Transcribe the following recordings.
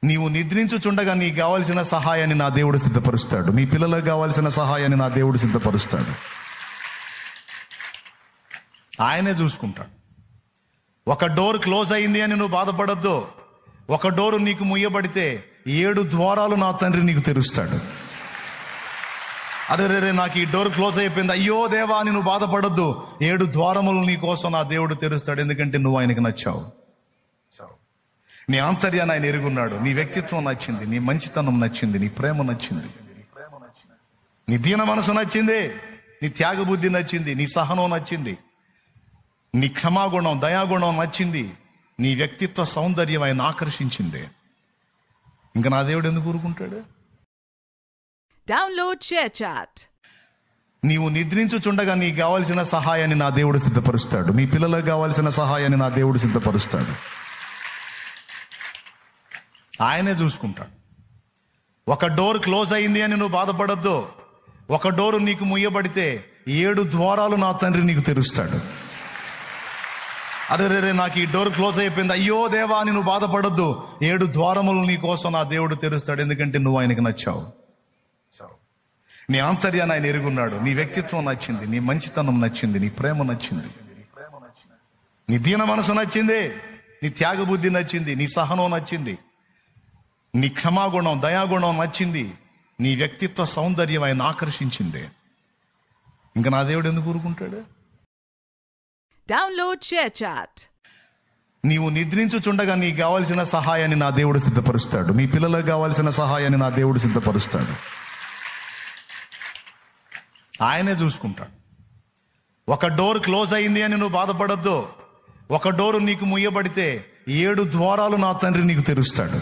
నీవు నిద్రించుచుండగా నీకు కావాల్సిన సహాయాన్ని నా దేవుడు సిద్ధపరుస్తాడు. నీ పిల్లలకు కావాల్సిన సహాయాన్ని నా దేవుడు సిద్ధపరుస్తాడు. ఆయనే చూసుకుంటాడు. ఒక డోర్ క్లోజ్ అయింది అని నువ్వు బాధపడద్దు. ఒక డోరు నీకు ముయ్యబడితే 7 ద్వారాలు నా తండ్రి నీకు తెరుస్తాడు. అరే రే నాకు ఈ డోర్ క్లోజ్ అయిపోయింది, అయ్యో దేవా అని నువ్వు బాధపడద్దు. 7 ద్వారములు నీ కోసం నా దేవుడు తెరుస్తాడు. ఎందుకంటే నువ్వు ఆయనకు నచ్చావు. నీ ఆంతర్యాన్ని ఆయన ఎరుగున్నాడు. నీ వ్యక్తిత్వం నచ్చింది, నీ మంచితనం నచ్చింది, నీ ప్రేమ నచ్చింది, నీ దీన మనసు నచ్చింది, నీ త్యాగబుద్ధి నచ్చింది, నీ సహనం నచ్చింది, నీ క్షమాగుణం దయాగుణం నచ్చింది, నీ వ్యక్తిత్వ సౌందర్యం ఆయన ఆకర్షించింది. ఇంకా నా దేవుడు ఎందుకు ఊరుకుంటాడు? Download share chat. నీవు నిద్రించుచుండగా నీకు కావాల్సిన సహాయాన్ని నా దేవుడు సిద్ధపరుస్తాడు. నీ పిల్లలకు కావాల్సిన సహాయాన్ని నా దేవుడు సిద్ధపరుస్తాడు. ఆయనే చూసుకుంటాడు. ఒక డోర్ క్లోజ్ అయింది అని నువ్వు బాధపడద్దు. ఒక డోరు నీకు ముయ్యబడితే 7 ద్వారాలు నా తండ్రి నీకు తెరుస్తాడు. అరే రే నాకు ఈ డోర్ క్లోజ్ అయిపోయింది, అయ్యో దేవా అని నువ్వు బాధపడద్దు. 7 ద్వారములు నీ కోసం నా దేవుడు తెరుస్తాడు. ఎందుకంటే నువ్వు ఆయనకు నచ్చావు. నీ ఆంతర్యాన్ని ఆయన ఎరుగున్నాడు. నీ వ్యక్తిత్వం నచ్చింది, నీ మంచితనం నచ్చింది, నీ ప్రేమ నచ్చింది, నీ దీన మనసు నచ్చింది, నీ త్యాగబుద్ధి నచ్చింది, నీ సహనం నచ్చింది, నీ క్షమాగుణం దయాగుణం నచ్చింది, నీ వ్యక్తిత్వ సౌందర్యం ఆయన ఆకర్షించింది. ఇంకా నా దేవుడు ఎందుకు ఊరుకుంటాడు? Download share chat. నీవు నిద్రించుచుండగా నీకు కావాల్సిన సహాయాన్ని నా దేవుడు సిద్ధపరుస్తాడు. నీ పిల్లలకు కావాల్సిన సహాయాన్ని నా దేవుడు సిద్ధపరుస్తాడు. ఆయనే చూసుకుంటాడు. ఒక డోర్ క్లోజ్ అయింది అని నువ్వు బాధపడద్దు. ఒక డోరు నీకు ముయ్యబడితే 7 ద్వారాలు నా తండ్రి నీకు తెరుస్తాడు.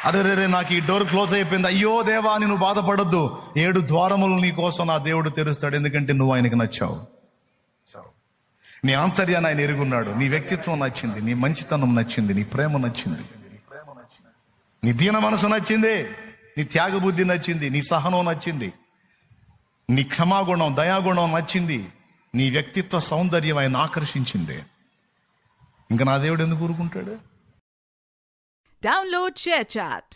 అరే రే నాకు ఈ డోర్ క్లోజ్ అయిపోయింది, అయ్యో దేవా అని నువ్వు బాధపడద్దు. 7 ద్వారములు నీ కోసం నా దేవుడు తెరుస్తాడు. ఎందుకంటే నువ్వు ఆయనకు నచ్చావు. నీ ఆంతర్యాన్ని ఆయన ఎరుగున్నాడు. నీ వ్యక్తిత్వం నచ్చింది, నీ మంచితనం నచ్చింది, నీ ప్రేమ నచ్చింది, నీ దీన మనసు నచ్చింది, నీ త్యాగబుద్ధి నచ్చింది, నీ సహనం నచ్చింది, నీ క్షమాగుణం దయాగుణం నచ్చింది, నీ వ్యక్తిత్వ సౌందర్యం ఆయన ఆకర్షించింది. ఇంకా నా దేవుడు ఎందుకు ఊరుకుంటాడు? Download share chat.